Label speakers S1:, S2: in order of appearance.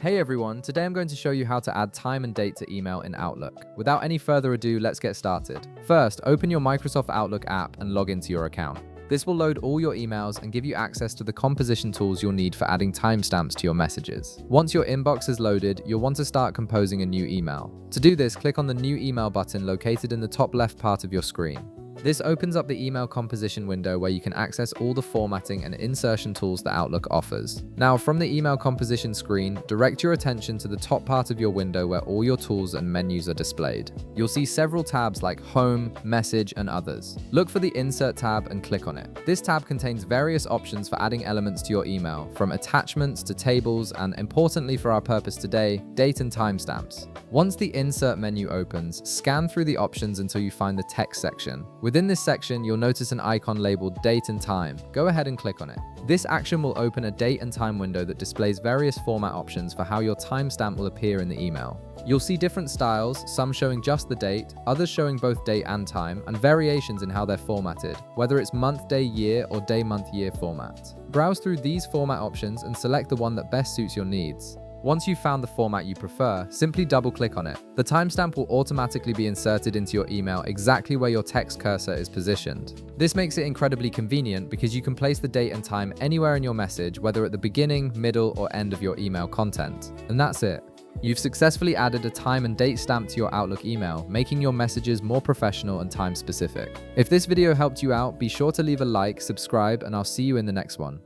S1: Hey everyone, today I'm going to show you how to add time and date to email in Outlook. Without any further ado, let's get started. First, open your Microsoft Outlook app and log into your account. This will load all your emails and give you access to the composition tools you'll need for adding timestamps to your messages. Once your inbox is loaded, you'll want to start composing a new email. To do this, click on the New Email button located in the top left part of your screen. This opens up the email composition window where you can access all the formatting and insertion tools that Outlook offers. Now, from the email composition screen, direct your attention to the top part of your window where all your tools and menus are displayed. You'll see several tabs like Home, Message, and others. Look for the Insert tab and click on it. This tab contains various options for adding elements to your email, from attachments to tables, and importantly for our purpose today, date and timestamps. Once the Insert menu opens, scan through the options until you find the text section. Within this section, you'll notice an icon labeled Date and Time. Go ahead and click on it. This action will open a date and time window that displays various format options for how your timestamp will appear in the email. You'll see different styles, some showing just the date, others showing both date and time, and variations in how they're formatted, whether it's month, day, year, or day, month, year format. Browse through these format options and select the one that best suits your needs. Once you've found the format you prefer, simply double-click on it. The timestamp will automatically be inserted into your email exactly where your text cursor is positioned. This makes it incredibly convenient because you can place the date and time anywhere in your message, whether at the beginning, middle, or end of your email content. And that's it. You've successfully added a time and date stamp to your Outlook email, making your messages more professional and time-specific. If this video helped you out, be sure to leave a like, subscribe, and I'll see you in the next one.